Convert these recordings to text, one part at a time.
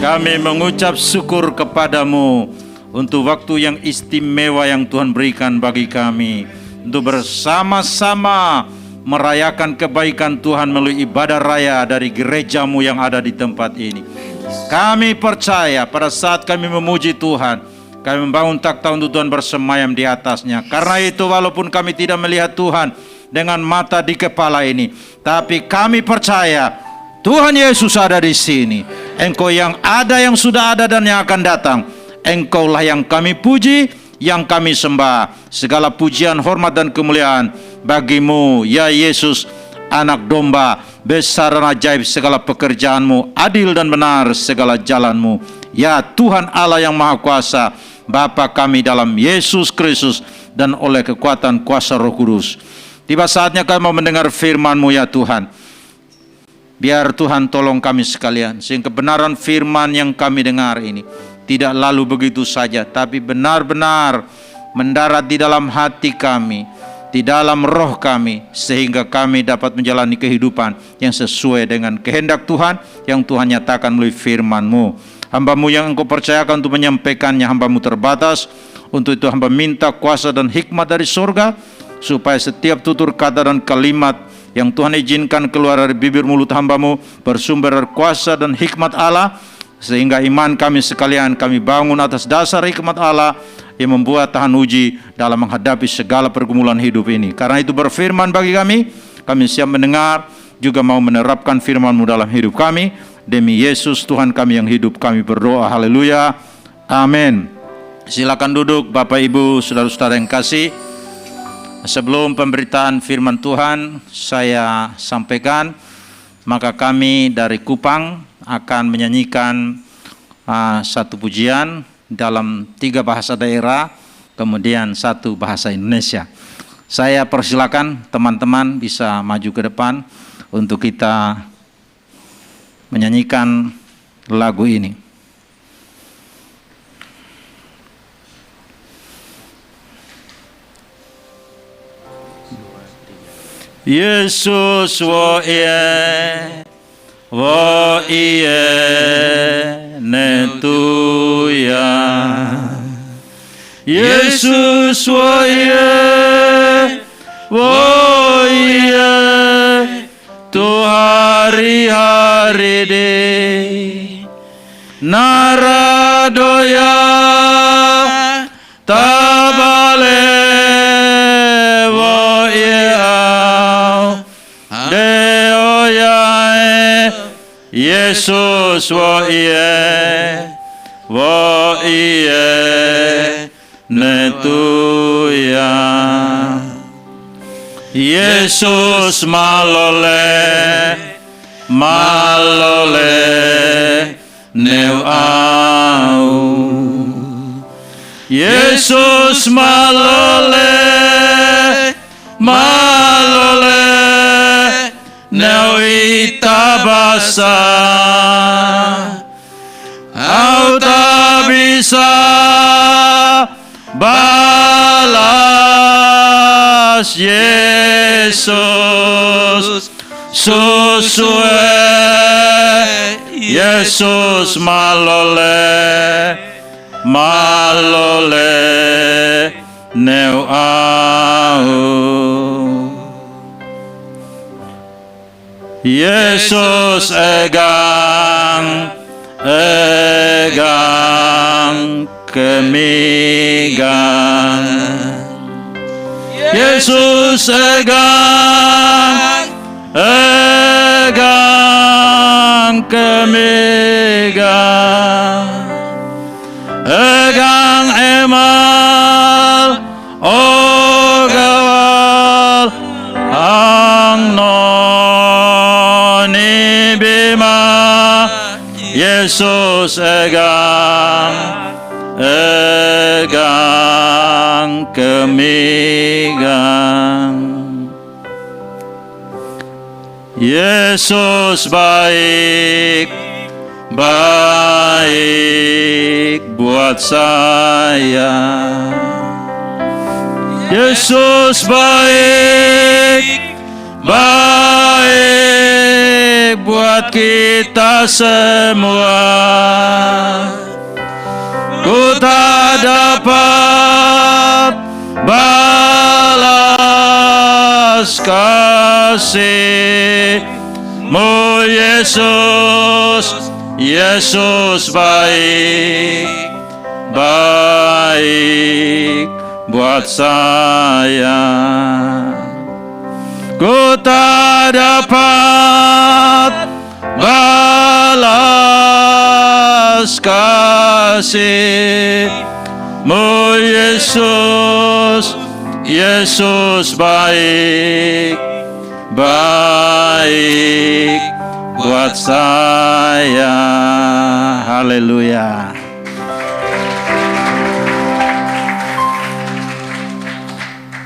Kami mengucap syukur kepadamu untuk waktu yang istimewa yang Tuhan berikan bagi kami, untuk bersama-sama merayakan kebaikan Tuhan melalui ibadah raya dari gerejamu yang ada di tempat ini. Kami percaya pada saat kami memuji Tuhan, kami membangun takhta untuk Tuhan bersemayam di atasnya. Karena itu walaupun kami tidak melihat Tuhan dengan mata di kepala ini, tapi kami percaya Tuhan Yesus ada di sini. Engkau yang ada, yang sudah ada, dan yang akan datang. Engkaulah yang kami puji, yang kami sembah. Segala pujian, hormat, dan kemuliaan bagimu, ya Yesus, Anak Domba, besar dan ajaib segala pekerjaanmu, adil dan benar segala jalanmu. Ya Tuhan Allah yang Maha Kuasa, Bapa kami dalam Yesus Kristus, dan oleh kekuatan kuasa Roh Kudus. Tiba saatnya kami mau mendengar firman-Mu ya Tuhan. Biar Tuhan tolong kami sekalian, sehingga kebenaran firman yang kami dengar ini tidak lalu begitu saja, tapi benar-benar mendarat di dalam hati kami, di dalam roh kami, sehingga kami dapat menjalani kehidupan yang sesuai dengan kehendak Tuhan yang Tuhan nyatakan melalui firman-Mu. Hamba-Mu yang Engkau percayakan untuk menyampaikannya, hamba-Mu terbatas. Untuk itu hamba minta kuasa dan hikmat dari surga, supaya setiap tutur kata dan kalimat yang Tuhan izinkan keluar dari bibir mulut hamba-Mu bersumber dari kuasa dan hikmat Allah, sehingga iman kami sekalian kami bangun atas dasar hikmat Allah yang membuat tahan uji dalam menghadapi segala pergumulan hidup ini. Karena itu berfirman bagi kami siap mendengar, juga mau menerapkan firman-Mu dalam hidup kami. Demi Yesus Tuhan kami yang hidup, kami berdoa. Haleluya. Amin. Silakan duduk Bapak Ibu, saudara-saudara yang kasih. Sebelum pemberitaan firman Tuhan saya sampaikan, maka kami dari Kupang akan menyanyikan satu pujian dalam 3 bahasa daerah, kemudian 1 bahasa Indonesia. Saya persilakan teman-teman bisa maju ke depan untuk kita menyanyikan lagu ini. Yesus wo iye netuya, Yesus wo iye tu hari-hari de naradoya tabale wo Yesus wo iye netuya, Yesus malole neu au, Yesus malole neu itabasa, au tak bisa balas Yesus susue, Yesus malole neu au, Yesus egang kemigan, Yesus egang kemigan, egang emal ogawal ang noni bima, Yesus egang kemigan, Yesus baik buat saya, Yesus baik buat buat kita semua. Ku tak dapat balas kasih-Mu Yesus, Yesus baik, baik buat saya. Ku tak dapat balas kasih-Mu Yesus, Yesus baik, baik buat saya. Haleluya.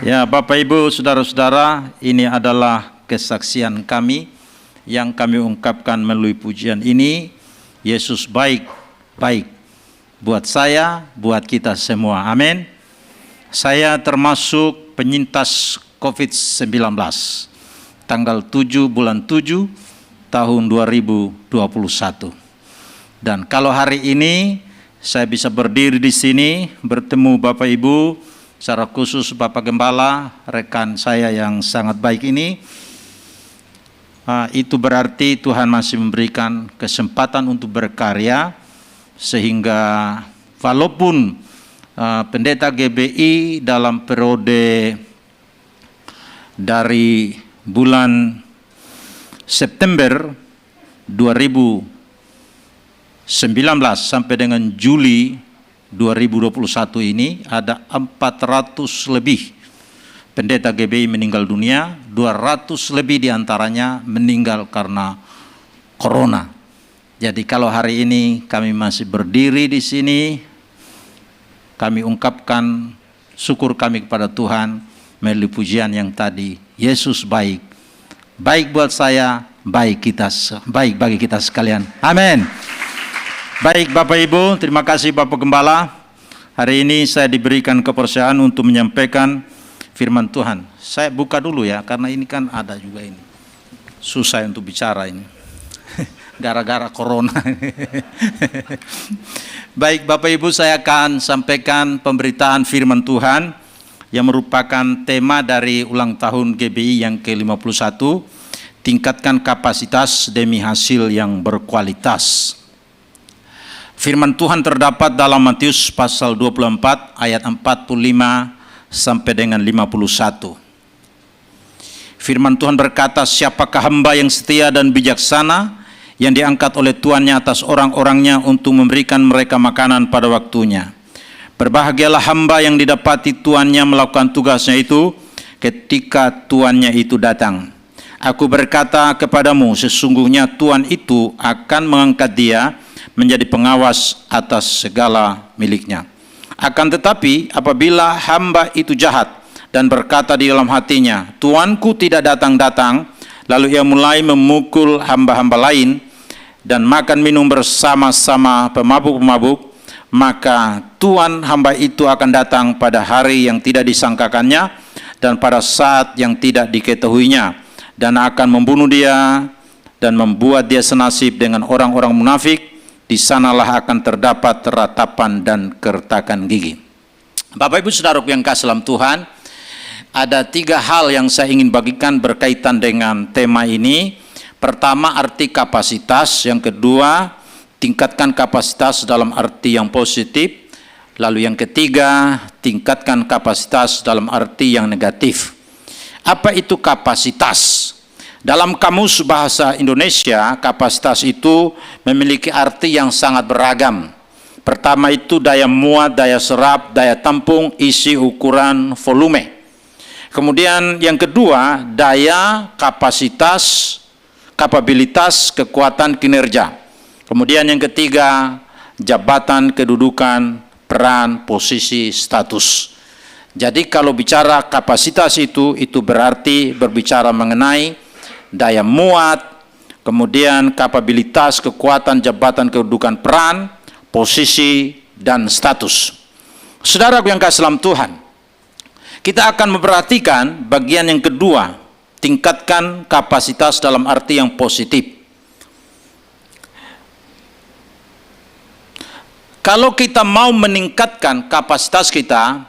Ya, Bapak Ibu, saudara-saudara, ini adalah kesaksian kami yang kami ungkapkan melalui pujian ini. Yesus baik, baik buat saya, buat kita semua. Amin. Saya termasuk penyintas COVID-19 tanggal 7 bulan 7 tahun 2021. Dan kalau hari ini saya bisa berdiri di sini bertemu Bapak Ibu, secara khusus Bapak Gembala, rekan saya yang sangat baik ini, itu berarti Tuhan masih memberikan kesempatan untuk berkarya, sehingga walaupun pendeta GBI dalam periode dari bulan September 2019 sampai dengan Juli 2021 ini ada 400 lebih pendeta GBI meninggal dunia, 200 lebih diantaranya meninggal karena corona. Jadi kalau hari ini kami masih berdiri di sini, kami ungkapkan syukur kami kepada Tuhan melalui pujian yang tadi. Yesus baik, baik buat saya, baik bagi kita sekalian. Amin. Baik Bapak Ibu, terima kasih Bapak Gembala. Hari ini saya diberikan kepercayaan untuk menyampaikan firman Tuhan. Saya buka dulu ya, karena ini kan ada juga ini. Susah untuk bicara ini. Gara-gara corona. Baik Bapak Ibu, saya akan sampaikan pemberitaan firman Tuhan yang merupakan tema dari ulang tahun GBI yang ke-51, tingkatkan kapasitas demi hasil yang berkualitas. Firman Tuhan terdapat dalam Matius pasal 24 ayat 45 sampai dengan 51. Firman Tuhan berkata, siapakah hamba yang setia dan bijaksana yang diangkat oleh tuannya atas orang-orangnya untuk memberikan mereka makanan pada waktunya. Berbahagialah hamba yang didapati tuannya melakukan tugasnya itu ketika tuannya itu datang. Aku berkata kepadamu, sesungguhnya tuan itu akan mengangkat dia menjadi pengawas atas segala miliknya. Akan tetapi apabila hamba itu jahat dan berkata di dalam hatinya, tuanku tidak datang-datang, lalu ia mulai memukul hamba-hamba lain dan makan minum bersama-sama pemabuk-pemabuk, maka tuan hamba itu akan datang pada hari yang tidak disangkakannya dan pada saat yang tidak diketahuinya, dan akan membunuh dia dan membuat dia senasib dengan orang-orang munafik. Di sanalah akan terdapat ratapan dan kertakan gigi. Bapak Ibu Saudaraku yang kasih dalam Tuhan, ada 3 hal yang saya ingin bagikan berkaitan dengan tema ini. Pertama, arti kapasitas. Yang kedua, tingkatkan kapasitas dalam arti yang positif. Lalu yang ketiga, tingkatkan kapasitas dalam arti yang negatif. Apa itu kapasitas? Dalam kamus bahasa Indonesia, kapasitas itu memiliki arti yang sangat beragam. Pertama itu daya muat, daya serap, daya tampung, isi, ukuran, volume. Kemudian yang kedua, daya, kapasitas, kapabilitas, kekuatan, kinerja. Kemudian yang ketiga, jabatan, kedudukan, peran, posisi, status. Jadi kalau bicara kapasitas itu berarti berbicara mengenai daya muat, kemudian kapabilitas, kekuatan, jabatan, kedudukan, peran, posisi, dan status. Saudaraku yang kasih dalam Tuhan, kita akan memperhatikan bagian yang kedua, tingkatkan kapasitas dalam arti yang positif. Kalau kita mau meningkatkan kapasitas kita,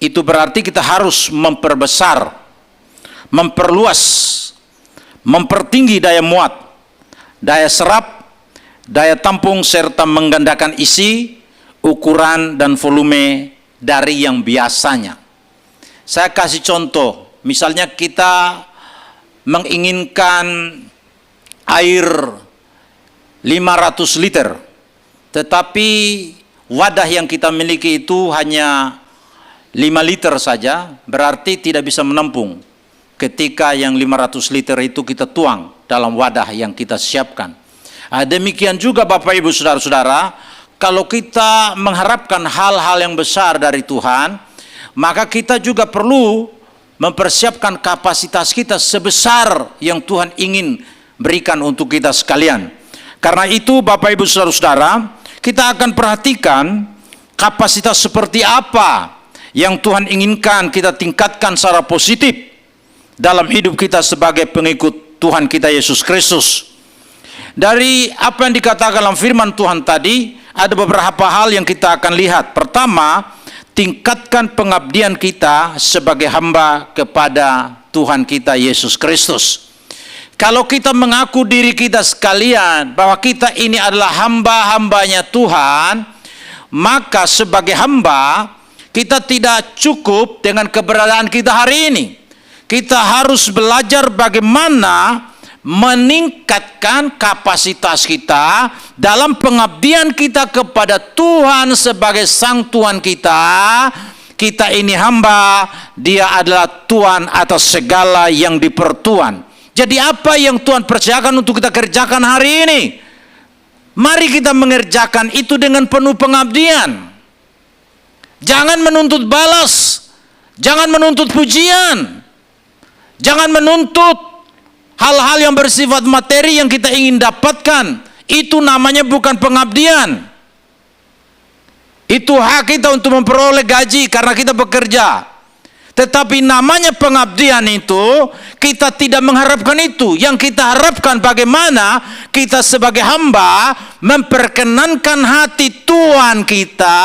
itu berarti kita harus memperbesar, memperluas, mempertinggi daya muat, daya serap, daya tampung, serta menggandakan isi, ukuran, dan volume dari yang biasanya. Saya kasih contoh, misalnya kita menginginkan air 500 liter, tetapi wadah yang kita miliki itu hanya 5 liter saja, berarti tidak bisa menampung ketika yang 500 liter itu kita tuang dalam wadah yang kita siapkan. Demikian juga Bapak Ibu Saudara-saudara, kalau kita mengharapkan hal-hal yang besar dari Tuhan, maka kita juga perlu mempersiapkan kapasitas kita sebesar yang Tuhan ingin berikan untuk kita sekalian. Karena itu Bapak Ibu Saudara-saudara, kita akan perhatikan kapasitas seperti apa yang Tuhan inginkan kita tingkatkan secara positif dalam hidup kita sebagai pengikut Tuhan kita Yesus Kristus. Dari apa yang dikatakan dalam firman Tuhan tadi, ada beberapa hal yang kita akan lihat. Pertama, tingkatkan pengabdian kita sebagai hamba kepada Tuhan kita Yesus Kristus. Kalau kita mengaku diri kita sekalian bahwa kita ini adalah hamba-hambanya Tuhan, maka sebagai hamba kita tidak cukup dengan keberadaan kita hari ini. Kita harus belajar bagaimana meningkatkan kapasitas kita dalam pengabdian kita kepada Tuhan sebagai Sang Tuhan kita. Kita ini hamba, Dia adalah Tuhan atas segala yang dipertuan. Jadi apa yang Tuhan percayakan untuk kita kerjakan hari ini, mari kita mengerjakan itu dengan penuh pengabdian. Jangan menuntut balas, jangan menuntut pujian, jangan menuntut hal-hal yang bersifat materi yang kita ingin dapatkan. Itu namanya bukan pengabdian. Itu hak kita untuk memperoleh gaji karena kita bekerja. Tetapi namanya pengabdian itu, kita tidak mengharapkan itu. Yang kita harapkan bagaimana kita sebagai hamba memperkenankan hati Tuhan kita,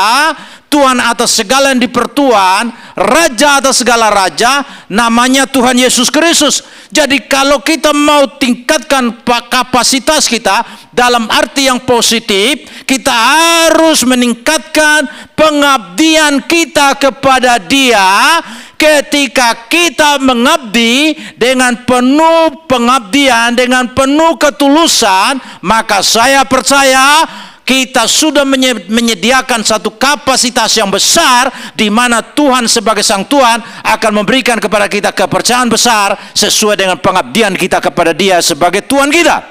Tuhan atas segala yang dipertuan, Raja atas segala raja, namanya Tuhan Yesus Kristus. Jadi kalau kita mau tingkatkan kapasitas kita dalam arti yang positif, kita harus meningkatkan pengabdian kita kepada Dia. Ketika kita mengabdi dengan penuh pengabdian, dengan penuh ketulusan, maka saya percaya kita sudah menyediakan satu kapasitas yang besar di mana Tuhan sebagai Sang Tuhan akan memberikan kepada kita kepercayaan besar sesuai dengan pengabdian kita kepada Dia sebagai Tuhan kita.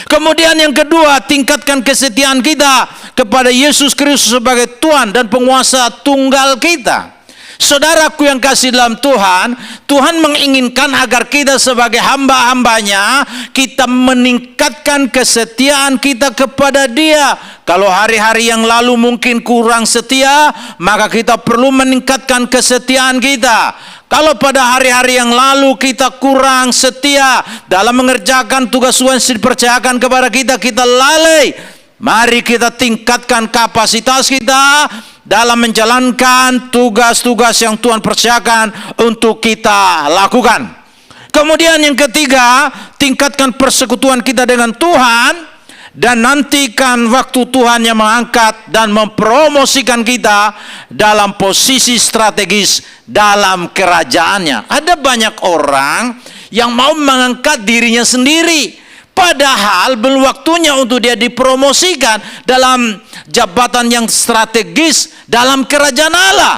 Kemudian yang kedua, tingkatkan kesetiaan kita kepada Yesus Kristus sebagai Tuhan dan penguasa tunggal kita. Saudaraku yang kasih dalam Tuhan, Tuhan menginginkan agar kita sebagai hamba-hambanya, kita meningkatkan kesetiaan kita kepada Dia. Kalau hari-hari yang lalu mungkin kurang setia, maka kita perlu meningkatkan kesetiaan kita. Kalau pada hari-hari yang lalu kita kurang setia dalam mengerjakan tugas Tuhan yang dipercayakan kepada kita, kita lalai. Mari kita tingkatkan kapasitas kita dalam menjalankan tugas-tugas yang Tuhan percayakan untuk kita lakukan. Kemudian yang ketiga, tingkatkan persekutuan kita dengan Tuhan dan nantikan waktu Tuhan yang mengangkat dan mempromosikan kita dalam posisi strategis dalam kerajaannya. Ada banyak orang yang mau mengangkat dirinya sendiri, padahal belum waktunya untuk dia dipromosikan dalam jabatan yang strategis dalam kerajaan Allah.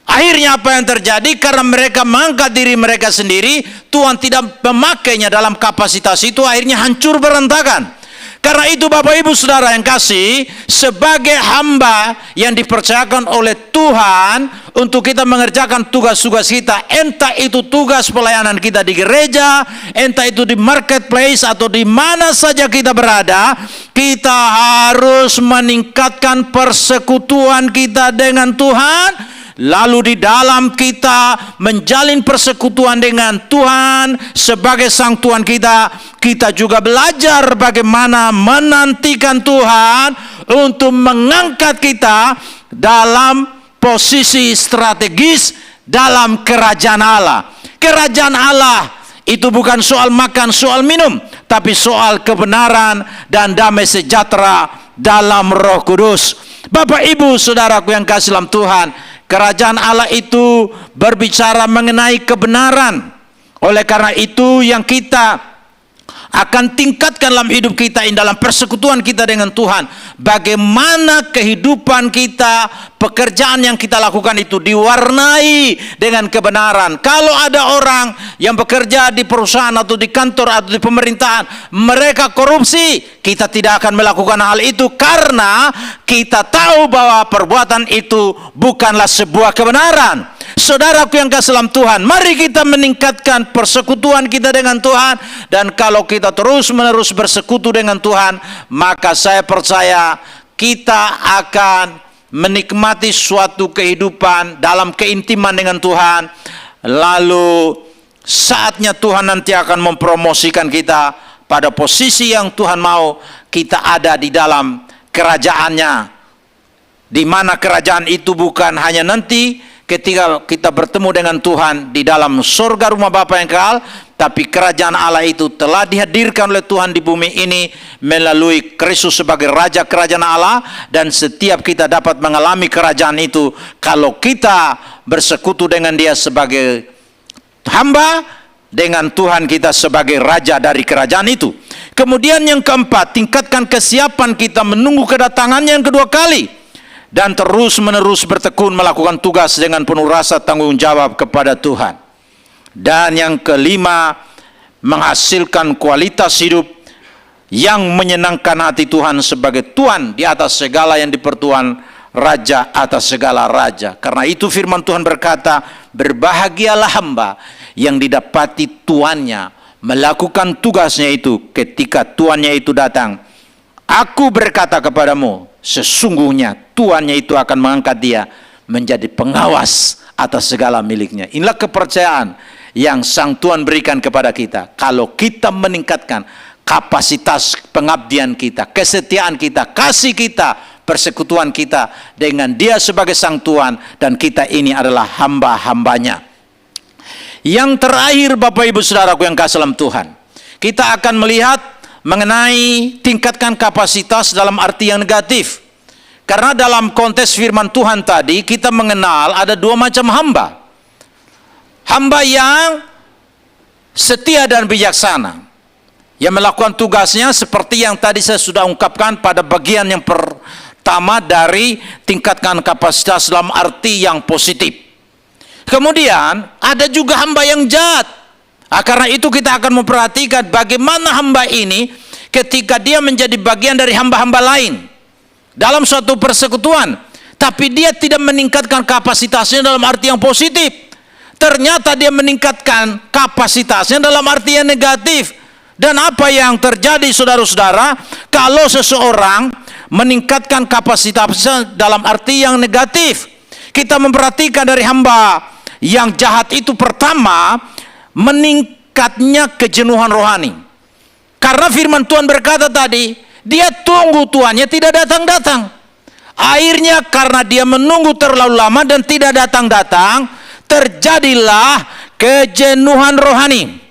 Akhirnya apa yang terjadi? Karena mereka mengangkat diri mereka sendiri, Tuhan tidak memakainya dalam kapasitas itu, akhirnya hancur berantakan. Karena itu Bapak Ibu Saudara yang kasih, sebagai hamba yang dipercayakan oleh Tuhan untuk kita mengerjakan tugas-tugas kita, entah itu tugas pelayanan kita di gereja, entah itu di marketplace atau di mana saja kita berada, kita harus meningkatkan persekutuan kita dengan Tuhan. Lalu di dalam kita menjalin persekutuan dengan Tuhan sebagai Sang Tuhan kita, kita juga belajar bagaimana menantikan Tuhan untuk mengangkat kita dalam posisi strategis dalam kerajaan Allah. Kerajaan Allah itu bukan soal makan, soal minum, tapi soal kebenaran dan damai sejahtera dalam Roh Kudus. Bapak, Ibu, saudaraku yang kasih dalam Tuhan, kerajaan Allah itu berbicara mengenai kebenaran. Oleh karena itu yang kita akan tingkatkan dalam hidup kita ini, dalam persekutuan kita dengan Tuhan, bagaimana kehidupan kita, pekerjaan yang kita lakukan itu diwarnai dengan kebenaran. Kalau ada orang yang bekerja di perusahaan atau di kantor atau di pemerintahan, mereka korupsi, kita tidak akan melakukan hal itu karena kita tahu bahwa perbuatan itu bukanlah sebuah kebenaran. Saudaraku yang kasih dalam Tuhan, mari kita meningkatkan persekutuan kita dengan Tuhan, dan kalau kita terus-menerus bersekutu dengan Tuhan, maka saya percaya kita akan menikmati suatu kehidupan dalam keintiman dengan Tuhan. Lalu saatnya Tuhan nanti akan mempromosikan kita pada posisi yang Tuhan mau kita ada di dalam kerajaannya, di mana kerajaan itu bukan hanya nanti ketika kita bertemu dengan Tuhan di dalam surga rumah Bapa yang kekal, tapi kerajaan Allah itu telah dihadirkan oleh Tuhan di bumi ini melalui Kristus sebagai Raja kerajaan Allah, dan setiap kita dapat mengalami kerajaan itu kalau kita bersekutu dengan Dia sebagai hamba, dengan Tuhan kita sebagai Raja dari kerajaan itu. Kemudian yang keempat, tingkatkan kesiapan kita menunggu kedatangannya yang kedua kali, dan terus-menerus bertekun melakukan tugas dengan penuh rasa tanggung jawab kepada Tuhan. Dan yang kelima, menghasilkan kualitas hidup yang menyenangkan hati Tuhan sebagai Tuhan di atas segala yang dipertuan, Raja atas segala raja. Karena itu firman Tuhan berkata, berbahagialah hamba yang didapati tuannya melakukan tugasnya itu ketika tuannya itu datang. Aku berkata kepadamu, sesungguhnya tuannya itu akan mengangkat dia menjadi pengawas atas segala miliknya. Inilah kepercayaan yang Sang Tuhan berikan kepada kita. Kalau kita meningkatkan kapasitas pengabdian kita, kesetiaan kita, kasih kita, persekutuan kita dengan Dia sebagai Sang Tuhan, dan kita ini adalah hamba-hambanya. Yang terakhir, Bapak Ibu Saudaraku yang kasih dalam Tuhan, kita akan melihat mengenai tingkatkan kapasitas dalam arti yang negatif. Karena dalam konteks firman Tuhan tadi, kita mengenal ada dua macam hamba. Hamba yang setia dan bijaksana, yang melakukan tugasnya seperti yang tadi saya sudah ungkapkan pada bagian yang pertama dari tingkatkan kapasitas dalam arti yang positif. Kemudian ada juga hamba yang jahat. Karena itu kita akan memperhatikan bagaimana hamba ini ketika dia menjadi bagian dari hamba-hamba lain dalam suatu persekutuan, tapi dia tidak meningkatkan kapasitasnya dalam arti yang positif. Ternyata dia meningkatkan kapasitasnya dalam arti yang negatif. Dan apa yang terjadi, saudara-saudara, kalau seseorang meningkatkan kapasitasnya dalam arti yang negatif? Kita memperhatikan dari hamba yang jahat itu, pertama, meningkatnya kejenuhan rohani. Karena firman Tuhan berkata tadi, dia tunggu tuannya tidak datang-datang. Akhirnya karena dia menunggu terlalu lama dan tidak datang-datang, terjadilah kejenuhan rohani.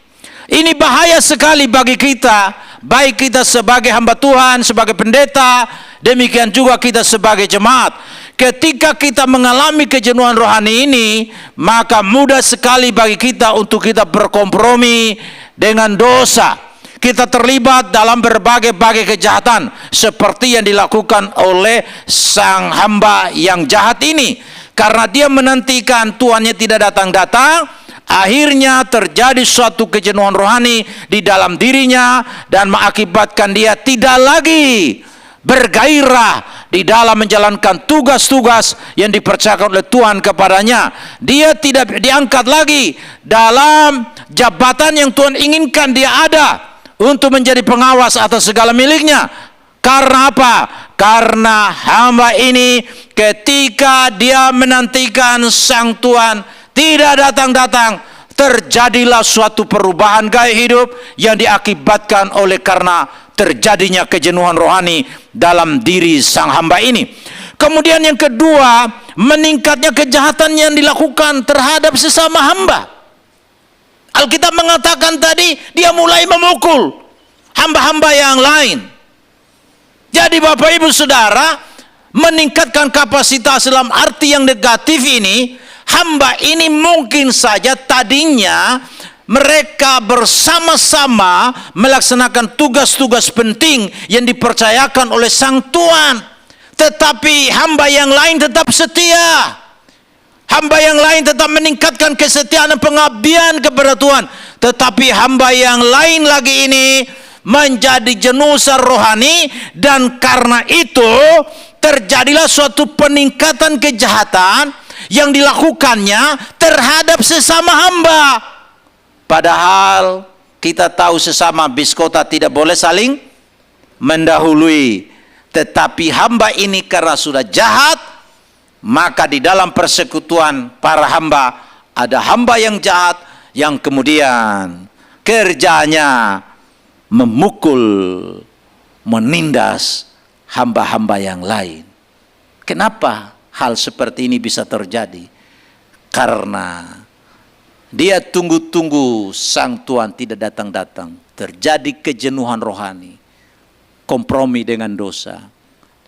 Ini bahaya sekali bagi kita, baik kita sebagai hamba Tuhan, sebagai pendeta, demikian juga kita sebagai jemaat. Ketika kita mengalami kejenuhan rohani ini, maka mudah sekali bagi kita untuk kita berkompromi dengan dosa. Kita terlibat dalam berbagai-bagai kejahatan seperti yang dilakukan oleh sang hamba yang jahat ini. Karena dia menantikan tuannya tidak datang-datang, akhirnya terjadi suatu kejenuhan rohani di dalam dirinya dan mengakibatkan dia tidak lagi bergairah di dalam menjalankan tugas-tugas yang dipercayakan oleh Tuhan kepadanya. Dia tidak diangkat lagi dalam jabatan yang Tuhan inginkan dia ada, untuk menjadi pengawas atas segala miliknya. Karena apa? Karena hamba ini ketika dia menantikan sang Tuhan tidak datang-datang, terjadilah suatu perubahan gaya hidup yang diakibatkan oleh karena terjadinya kejenuhan rohani dalam diri sang hamba ini. Kemudian yang kedua, meningkatnya kejahatan yang dilakukan terhadap sesama hamba. Alkitab mengatakan tadi, dia mulai memukul hamba-hamba yang lain. Jadi Bapak Ibu Saudara, meningkatkan kapasitas dalam arti yang negatif ini, hamba ini mungkin saja tadinya mereka bersama-sama melaksanakan tugas-tugas penting yang dipercayakan oleh sang Tuan. Tetapi hamba yang lain tetap setia. Hamba yang lain tetap meningkatkan kesetiaan dan pengabdian kepada Tuhan. Tetapi hamba yang lain lagi ini menjadi jenuh secara rohani, dan karena itu terjadilah suatu peningkatan kejahatan yang dilakukannya terhadap sesama hamba. Padahal kita tahu sesama biskota tidak boleh saling mendahului. Tetapi hamba ini karena sudah jahat, maka di dalam persekutuan para hamba ada hamba yang jahat yang kemudian kerjanya memukul, menindas hamba-hamba yang lain. Kenapa hal seperti ini bisa terjadi? Karena dia tunggu-tunggu sang Tuhan tidak datang-datang. Terjadi kejenuhan rohani, kompromi dengan dosa,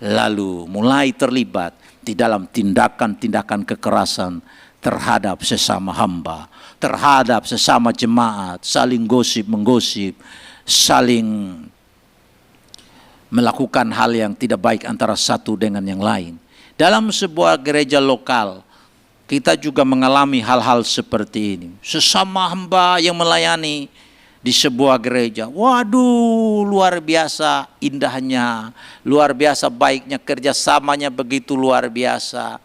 lalu mulai terlibat di dalam tindakan-tindakan kekerasan terhadap sesama hamba, terhadap sesama jemaat, saling gosip-menggosip, saling melakukan hal yang tidak baik antara satu dengan yang lain. Dalam sebuah gereja lokal, kita juga mengalami hal-hal seperti ini. Sesama hamba yang melayani di sebuah gereja, waduh, luar biasa indahnya, luar biasa baiknya, kerjasamanya begitu luar biasa.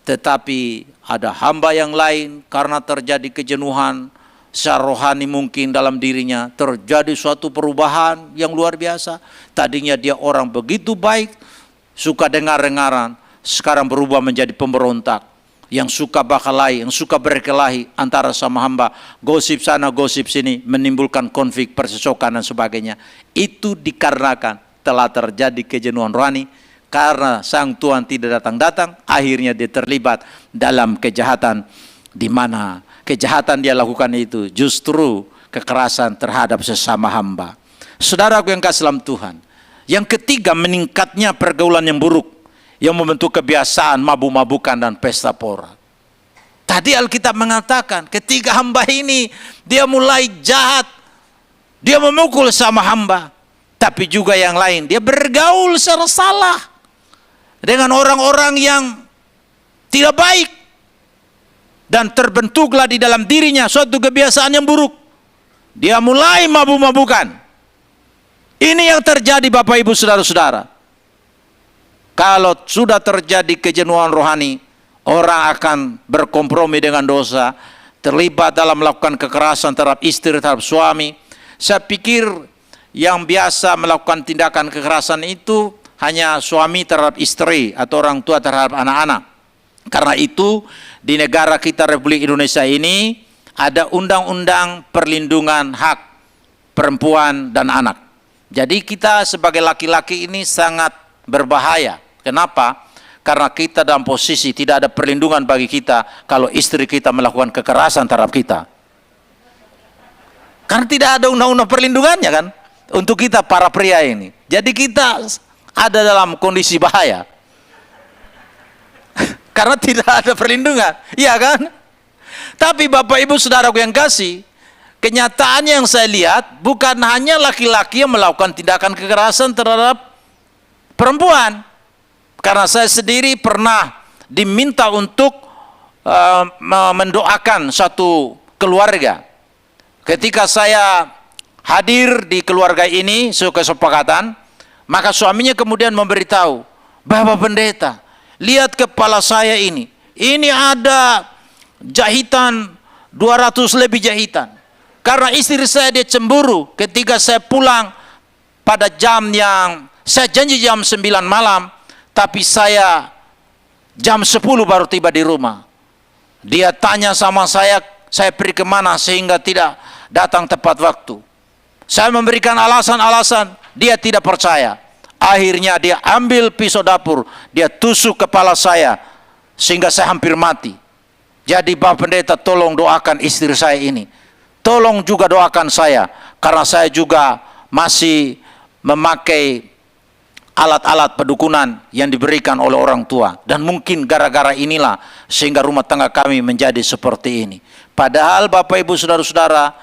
Tetapi ada hamba yang lain karena terjadi kejenuhan secara rohani mungkin dalam dirinya, terjadi suatu perubahan yang luar biasa. Tadinya dia orang begitu baik, suka dengar-dengaran, sekarang berubah menjadi pemberontak, yang suka bakalahi, yang suka berkelahi antara sama hamba, gosip sana gosip sini, menimbulkan konflik, persesokan dan sebagainya. Itu dikarenakan telah terjadi kejenuhan rohani, karena sang Tuhan tidak datang-datang, akhirnya dia terlibat dalam kejahatan, di mana kejahatan dia lakukan itu justru kekerasan terhadap sesama hamba. Saudaraku yang kasih dalam Tuhan, yang ketiga, meningkatnya pergaulan yang buruk yang membentuk kebiasaan mabuk-mabukan dan pesta pora. Tadi Alkitab mengatakan ketika hamba ini dia mulai jahat, dia memukul sama hamba, tapi juga yang lain dia bergaul secara salah dengan orang-orang yang tidak baik, dan terbentuklah di dalam dirinya suatu kebiasaan yang buruk. Dia mulai mabuk-mabukan. Ini yang terjadi Bapak Ibu Saudara-saudara. Kalau sudah terjadi kejenuhan rohani, orang akan berkompromi dengan dosa, terlibat dalam melakukan kekerasan terhadap istri, terhadap suami. Saya pikir yang biasa melakukan tindakan kekerasan itu hanya suami terhadap istri atau orang tua terhadap anak-anak. Karena itu di negara kita Republik Indonesia ini ada undang-undang perlindungan hak perempuan dan anak. Jadi kita sebagai laki-laki ini sangat berbahaya. Kenapa? Karena kita dalam posisi tidak ada perlindungan bagi kita kalau istri kita melakukan kekerasan terhadap kita. Karena tidak ada undang-undang perlindungannya kan untuk kita para pria ini. Jadi kita ada dalam kondisi bahaya. Karena tidak ada perlindungan, iya kan? Tapi Bapak Ibu Saudaraku yang kasih, kenyataannya yang saya lihat bukan hanya laki-laki yang melakukan tindakan kekerasan terhadap perempuan. Karena saya sendiri pernah diminta untuk mendoakan satu keluarga. Ketika saya hadir di keluarga ini, kesepakatan, maka suaminya kemudian memberitahu, Bapak Pendeta, lihat kepala saya ini ada jahitan 200 lebih jahitan. Karena istri saya dia cemburu ketika saya pulang pada jam yang saya janji jam 9 malam, tapi saya jam 10 baru tiba di rumah. Dia tanya sama saya, saya pergi kemana sehingga tidak datang tepat waktu. Saya memberikan alasan-alasan, dia tidak percaya. Akhirnya dia ambil pisau dapur, dia tusuk kepala saya sehingga saya hampir mati. Jadi Bapak Pendeta, tolong doakan istri saya ini. Tolong juga doakan saya, karena saya juga masih memakai alat-alat pedukunan yang diberikan oleh orang tua. Dan mungkin gara-gara inilah sehingga rumah tangga kami menjadi seperti ini. Padahal Bapak Ibu Saudara-saudara,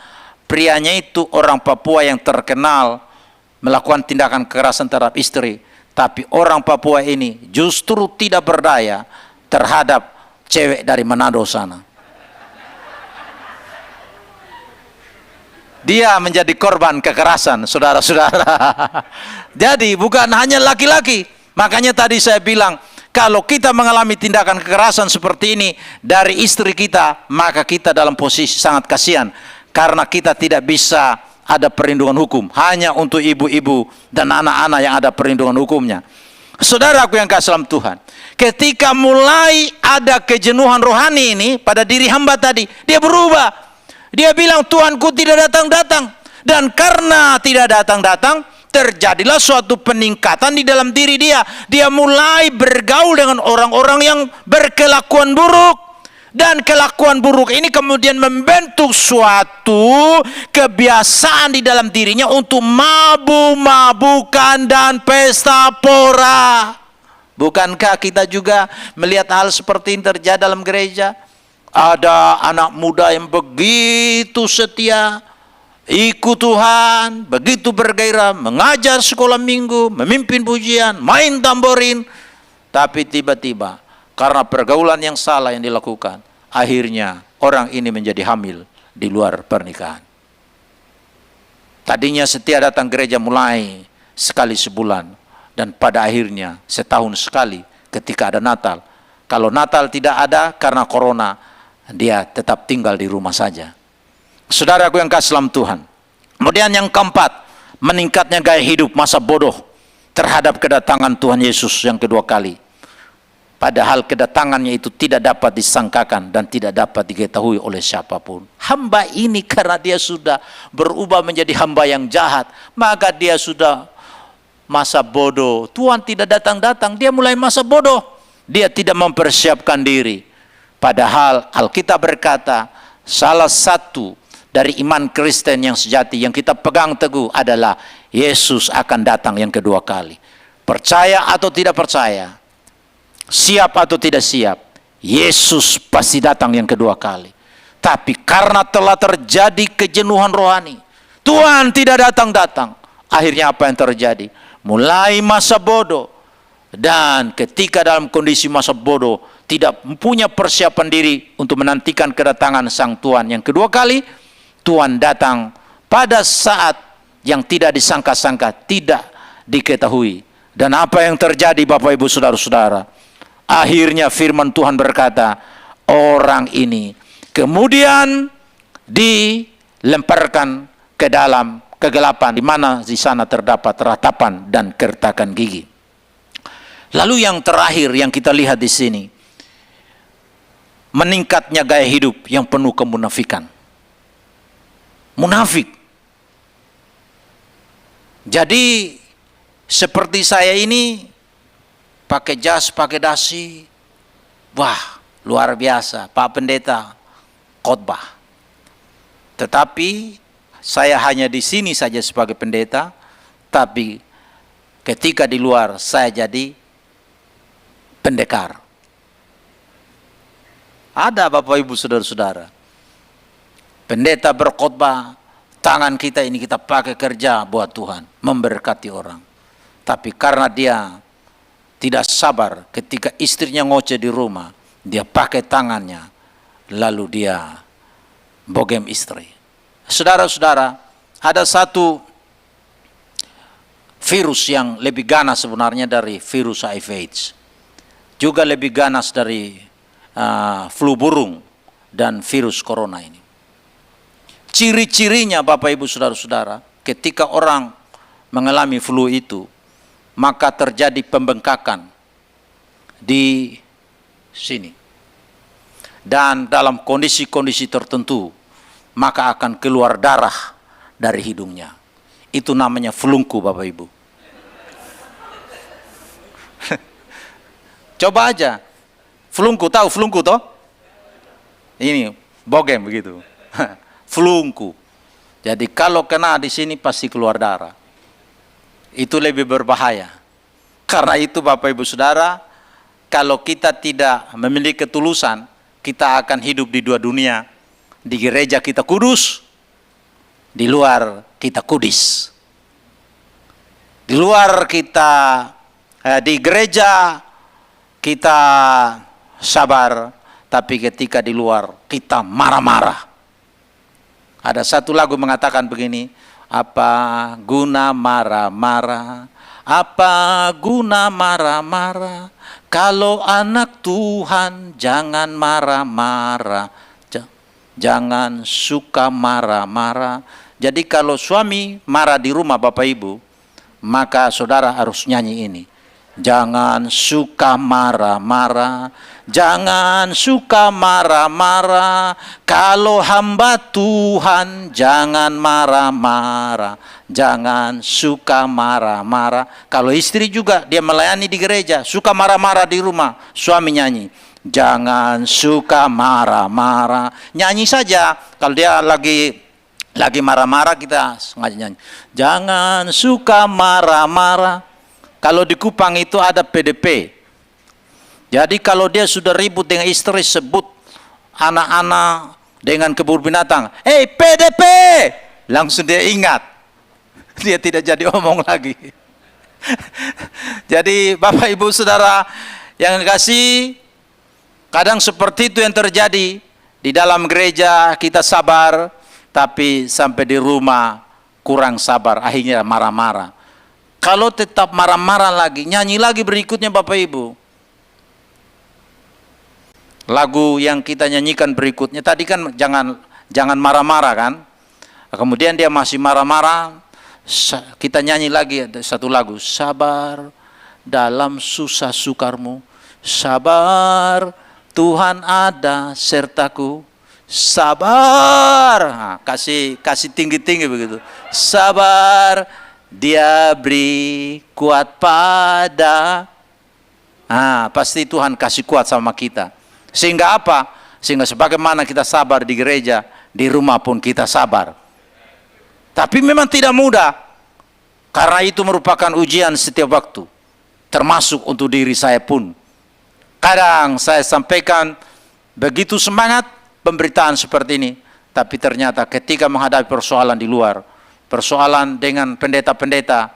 prianya itu orang Papua yang terkenal melakukan tindakan kekerasan terhadap istri. Tapi orang Papua ini justru tidak berdaya terhadap cewek dari Manado sana. Dia menjadi korban kekerasan, saudara-saudara. Jadi bukan hanya laki-laki. Makanya tadi saya bilang, kalau kita mengalami tindakan kekerasan seperti ini dari istri kita, maka kita dalam posisi sangat kasihan. Karena kita tidak bisa ada perlindungan hukum. Hanya untuk ibu-ibu dan anak-anak yang ada perlindungan hukumnya. Saudaraku yang kasih dalam Tuhan, ketika mulai ada kejenuhan rohani ini pada diri hamba tadi, dia berubah. Dia bilang, Tuhanku tidak datang-datang. Dan karena tidak datang-datang, terjadilah suatu peningkatan di dalam diri dia. Dia mulai bergaul dengan orang-orang yang berkelakuan buruk. Dan kelakuan buruk ini kemudian membentuk suatu kebiasaan di dalam dirinya untuk mabuk-mabukan dan pesta pora. Bukankah kita juga melihat hal seperti ini terjadi dalam gereja? Ada anak muda yang begitu setia, ikut Tuhan, begitu bergairah, mengajar sekolah minggu, memimpin pujian, main tamborin. Tapi tiba-tiba karena pergaulan yang salah yang dilakukan, akhirnya orang ini menjadi hamil di luar pernikahan. Tadinya setia datang gereja mulai sekali sebulan, dan pada akhirnya setahun sekali ketika ada Natal. Kalau Natal tidak ada karena corona, dia tetap tinggal di rumah saja. Saudaraku yang kasih dalam Tuhan. Kemudian yang keempat, meningkatnya gaya hidup masa bodoh terhadap kedatangan Tuhan Yesus yang kedua kali. Padahal kedatangannya itu tidak dapat disangkakan dan tidak dapat diketahui oleh siapapun. Hamba ini karena dia sudah berubah menjadi hamba yang jahat, maka dia sudah masa bodoh. Tuhan tidak datang-datang, dia mulai masa bodoh. Dia tidak mempersiapkan diri. Padahal Alkitab berkata, salah satu dari iman Kristen yang sejati yang kita pegang teguh adalah Yesus akan datang yang kedua kali. Percaya atau tidak percaya, siap atau tidak siap, Yesus pasti datang yang kedua kali. Tapi karena telah terjadi kejenuhan rohani, Tuhan tidak datang-datang. Akhirnya apa yang terjadi? Mulai masa bodoh. Dan ketika dalam kondisi masa bodoh, tidak mempunyai persiapan diri untuk menantikan kedatangan Sang Tuhan yang kedua kali, Tuhan datang pada saat yang tidak disangka-sangka, tidak diketahui. Dan apa yang terjadi Bapak Ibu Saudara-saudara? Akhirnya firman Tuhan berkata, orang ini kemudian dilemparkan ke dalam kegelapan, di mana di sana terdapat ratapan dan kertakan gigi. Lalu yang terakhir yang kita lihat di sini, meningkatnya gaya hidup yang penuh kemunafikan. Munafik. Jadi seperti saya ini pakai jas, pakai dasi, wah luar biasa, Pak Pendeta khotbah. Tetapi saya hanya di sini saja sebagai pendeta, tapi ketika di luar saya jadi pendekar. Ada Bapak Ibu Saudara-saudara, pendeta berkhotbah, tangan kita ini kita pakai kerja buat Tuhan, memberkati orang. Tapi karena dia tidak sabar, ketika istrinya ngoceh di rumah, dia pakai tangannya, lalu dia bogem istri. Saudara-saudara, ada satu virus yang lebih ganas sebenarnya dari virus HIV/AIDS. Juga lebih ganas dari flu burung dan virus corona ini. Ciri-cirinya Bapak Ibu Saudara-saudara, ketika orang mengalami flu itu, maka terjadi pembengkakan di sini. dan dalam kondisi-kondisi tertentu maka akan keluar darah dari hidungnya. Itu namanya flungku, Bapak Ibu. Coba aja. Flungku, tahu flungku toh? Ini bogem begitu. Flungku. Jadi kalau kena di sini pasti keluar darah. Itu lebih berbahaya. Karena itu Bapak Ibu Saudara, kalau kita tidak memiliki ketulusan, kita akan hidup di dua dunia. Di gereja kita kudus, di luar kita kudis. Di luar kita, di gereja kita sabar, tapi ketika di luar kita marah-marah. Ada satu lagu mengatakan begini, apa guna marah-marah, apa guna marah-marah, kalau anak Tuhan jangan marah-marah, jangan suka marah-marah. Jadi kalau suami marah di rumah Bapak Ibu, maka saudara harus nyanyi ini. Jangan suka marah-marah, jangan suka marah-marah, kalau hamba Tuhan jangan marah-marah, jangan suka marah-marah. Kalau istri juga dia melayani di gereja, suka marah-marah di rumah, suami nyanyi. Jangan suka marah-marah, nyanyi saja. Kalau dia lagi marah-marah kita sengaja nyanyi. Jangan suka marah-marah. Kalau di Kupang itu ada PDP. Jadi kalau dia sudah ribut dengan istri, sebut anak-anak dengan kebun binatang, "Hey PDP!" Langsung dia ingat. Dia tidak jadi omong lagi. Jadi Bapak Ibu Saudara yang dikasihi, kadang seperti itu yang terjadi. Di dalam gereja kita sabar, tapi sampai di rumah kurang sabar, akhirnya marah-marah. Kalau tetap marah-marah lagi, nyanyi lagi berikutnya Bapak Ibu. Lagu yang kita nyanyikan berikutnya, tadi kan jangan marah-marah kan. Kemudian dia masih marah-marah, kita nyanyi lagi satu lagu. Sabar dalam susah sukarmu, sabar Tuhan ada sertaku. Sabar, nah, kasih tinggi-tinggi begitu. Sabar, Dia beri kuat pada. Nah, pasti Tuhan kasih kuat sama kita. Sehingga apa? Sehingga sebagaimana kita sabar di gereja, di rumah pun kita sabar. Tapi memang tidak mudah. Karena itu merupakan ujian setiap waktu. Termasuk untuk diri saya pun. Kadang saya sampaikan begitu semangat pemberitaan seperti ini. Tapi ternyata ketika menghadapi persoalan di luar, persoalan dengan pendeta-pendeta,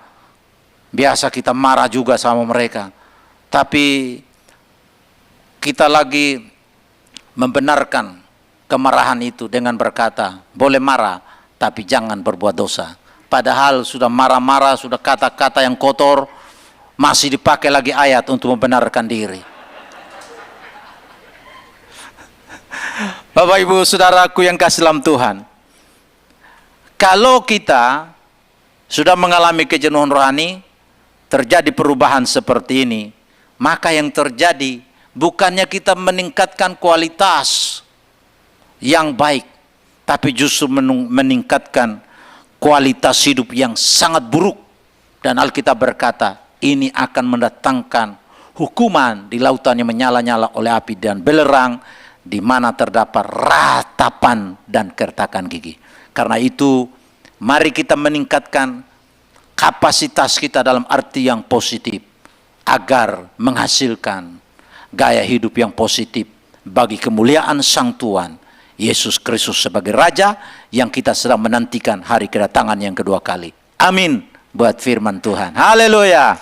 biasa kita marah juga sama mereka. Tapi kita lagi membenarkan kemarahan itu dengan berkata, boleh marah, tapi jangan berbuat dosa. Padahal sudah marah-marah, sudah kata-kata yang kotor, masih dipakai lagi ayat untuk membenarkan diri. Bapak Ibu Saudaraku yang kasih dalam Tuhan, kalau kita sudah mengalami kejenuhan rohani, terjadi perubahan seperti ini, maka yang terjadi bukannya kita meningkatkan kualitas yang baik, tapi justru meningkatkan kualitas hidup yang sangat buruk. Dan Alkitab berkata, ini akan mendatangkan hukuman di lautan yang menyala-nyala oleh api dan belerang, di mana terdapat ratapan dan kertakan gigi. Karena itu, mari kita meningkatkan kapasitas kita dalam arti yang positif, agar menghasilkan gaya hidup yang positif bagi kemuliaan Sang Tuhan, Yesus Kristus sebagai Raja yang kita sedang menantikan hari kedatangan yang kedua kali. Amin buat firman Tuhan. Haleluya.